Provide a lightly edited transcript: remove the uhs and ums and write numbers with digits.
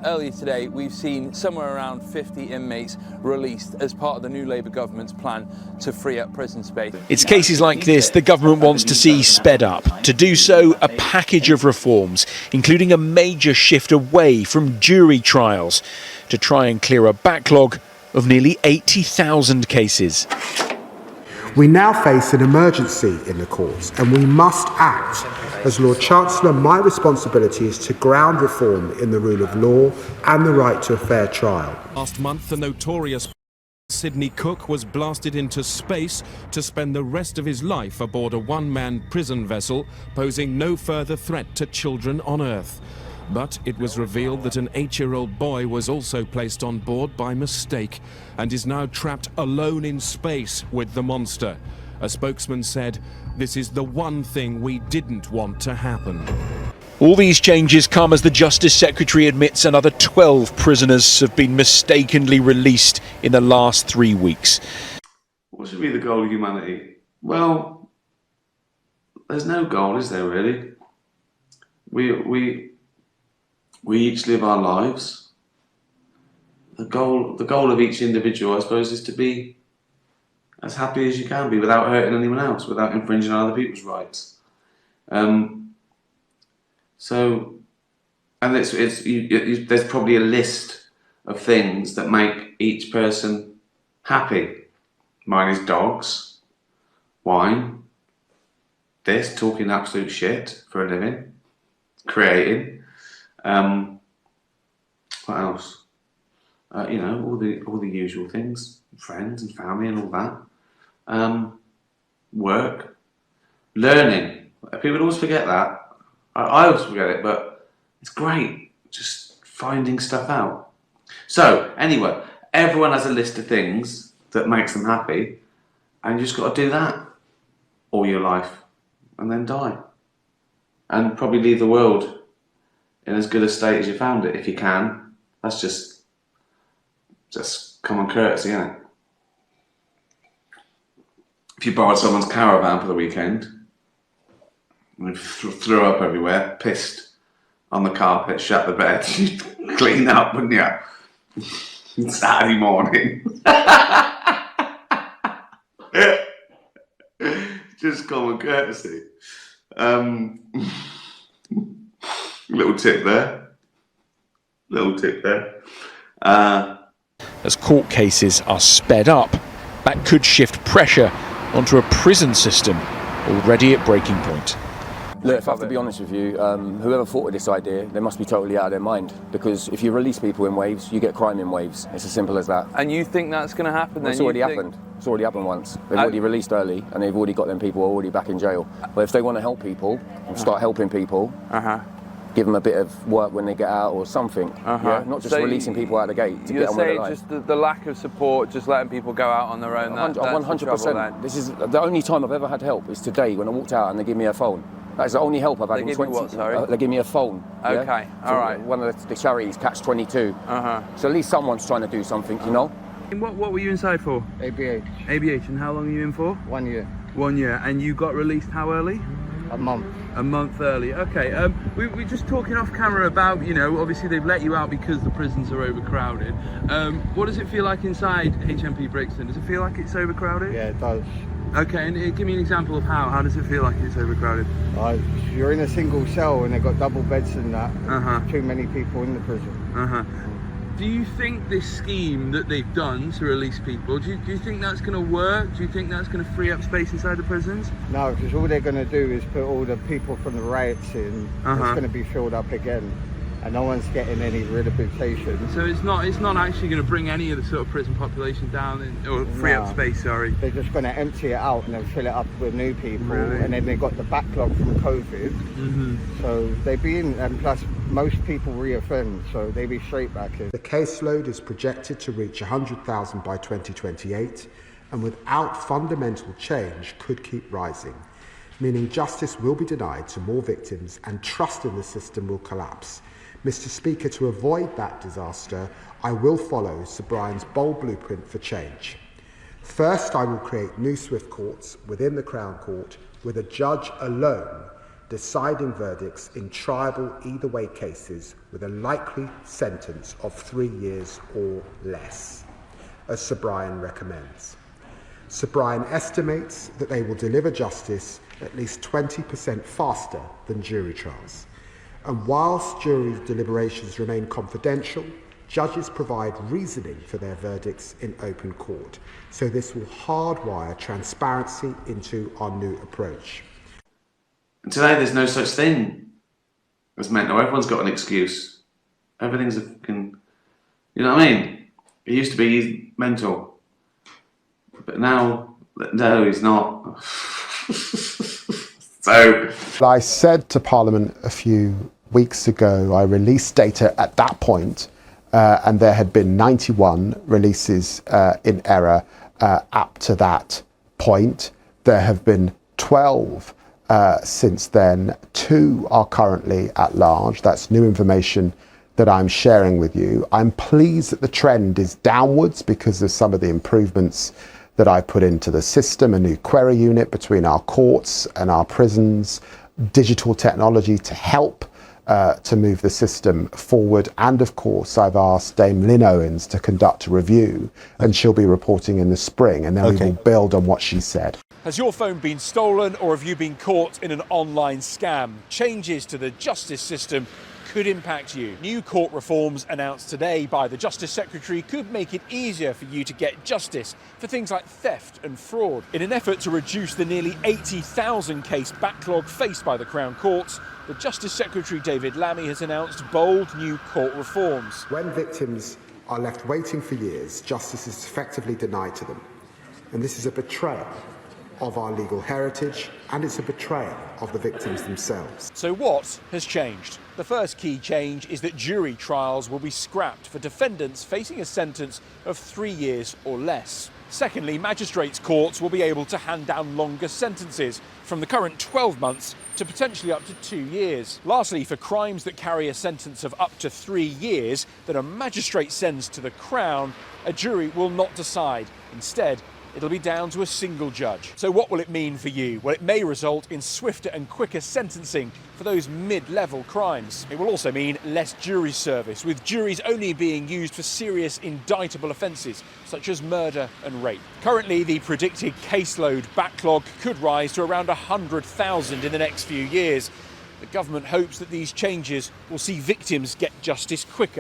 Earlier today, we've seen somewhere around 50 inmates released as part of the new Labour government's plan to free up prison space. It's cases like this the government wants to see sped up. To do so, a package of reforms, including a major shift away from jury trials to try and clear a backlog of nearly 80,000 cases. We now face an emergency in the courts and we must act. As Lord Chancellor, my responsibility is to ground reform in the rule of law and the right to a fair trial. Last month, the notorious Sidney Cook was blasted into space to spend the rest of his life aboard a one-man prison vessel, posing no further threat to children on Earth. But it was revealed that an 8-year-old boy was also placed on board by mistake and is now trapped alone in space with the monster. A spokesman said, "This is the one thing we didn't want to happen." All these changes come as the Justice Secretary admits another 12 prisoners have been mistakenly released in the last 3 weeks. What should be the goal of humanity? Well, there's no goal, is there really? We each live our lives. The goal of each individual, I suppose, is to be as happy as you can be without hurting anyone else, without infringing on other people's rights. There's probably a list of things that make each person happy. Mine is dogs, wine, this, talking absolute shit for a living, creating. What else? You know, all the usual things, friends and family and all that. Work, learning. People always forget that. I always forget it, but it's great just finding stuff out. So anyway, everyone has a list of things that makes them happy, and you just got to do that all your life, and then die, and probably leave the world in as good a state as you found it, if you can. That's just common courtesy, isn't it? If you borrowed someone's caravan for the weekend and threw up everywhere, pissed on the carpet, shut the bed, you'd clean up, wouldn't you? Saturday morning. Just common courtesy. Little tip there. As court cases are sped up, that could shift pressure onto a prison system already at breaking point. Look, if I have to be honest with you, whoever thought of this idea, they must be totally out of their mind. Because if you release people in waves, you get crime in waves. It's as simple as that. And you think that's going to happen then? It's already happened. It's already happened once. They've already released early and they've already got them people already back in jail. But if they want to help people and start helping people, give them a bit of work when they get out or something. Yeah? Not just releasing people out the gate to get on with their life. You're saying just the lack of support, just letting people go out on their own, that's 100%. This is the only time I've ever had help is today when I walked out and they give me a phone. That's the only help I've had in 20 years. They give you what, sorry? They give me a phone. Okay, yeah? all right. One of the charities, Catch 22. So at least someone's trying to do something, you know? What were you inside for? ABH. ABH, and how long are you in for? 1 year. 1 year, and you got released how early? A month. A month early, okay. We're just talking off camera about, you know, obviously they've let you out because the prisons are overcrowded. What does it feel like inside HMP Brixton? Does it feel like it's overcrowded? Yeah, it does. Okay, and give me an example of how. How does it feel like it's overcrowded? You're in a single cell and they've got double beds and that. Too many people in the prison. Do you think this scheme that they've done to release people, do you think that's going to work? Do you think that's going to free up space inside the prisons? No, because all they're going to do is put all the people from the riots in. It's going to be filled up again. And no one's getting any rehabilitation. So it's not actually going to bring any of the sort of prison population down, or free up space, sorry. They're just going to empty it out and then fill it up with new people. Really? And then they've got the backlog from COVID. So they've been, and plus most people reoffend, so they be straight back in. The caseload is projected to reach 100,000 by 2028, and without fundamental change could keep rising. meaning justice will be denied to more victims and trust in the system will collapse. Mr. Speaker, to avoid that disaster, I will follow Sir Brian's bold blueprint for change. First, I will create new swift courts within the Crown Court with a judge alone deciding verdicts in triable either way cases with a likely sentence of 3 years or less, as Sir Brian recommends. Sir Brian estimates that they will deliver justice at least 20% faster than jury trials. And whilst jury deliberations remain confidential, judges provide reasoning for their verdicts in open court. So this will hardwire transparency into our new approach. And today there's no such thing as mental. Everyone's got an excuse. Everything's a fucking... You know what I mean? It used to be he's mental. But now, no, he's not. So... I said to Parliament a few weeks ago, I released data at that point, and there had been 91 releases in error up to that point. There have been 12 since then. 2 are currently at large. That's new information that I'm sharing with you. I'm pleased that the trend is downwards because of some of the improvements that I put into the system, a new query unit between our courts and our prisons, digital technology to help to move the system forward. And of course, I've asked Dame Lynn Owens to conduct a review, and she'll be reporting in the spring, and then we will build on what she said. Has your phone been stolen, or have you been caught in an online scam? Changes to the justice system could impact you. New court reforms announced today by the Justice Secretary could make it easier for you to get justice for things like theft and fraud. In an effort to reduce the nearly 80,000 case backlog faced by the Crown Courts, the Justice Secretary David Lammy has announced bold new court reforms. When victims are left waiting for years, justice is effectively denied to them. And this is a betrayal of our legal heritage, and it's a betrayal of the victims themselves. So what has changed? The first key change is that jury trials will be scrapped for defendants facing a sentence of 3 years or less. Secondly, magistrates' courts will be able to hand down longer sentences, from the current 12 months to potentially up to 2 years. Lastly, for crimes that carry a sentence of up to 3 years that a magistrate sends to the Crown, a jury will not decide. Instead, it'll be down to a single judge. So what will it mean for you? Well, it may result in swifter and quicker sentencing for those mid-level crimes. It will also mean less jury service, with juries only being used for serious indictable offences, such as murder and rape. Currently, the predicted caseload backlog could rise to around 100,000 in the next few years. The government hopes that these changes will see victims get justice quicker.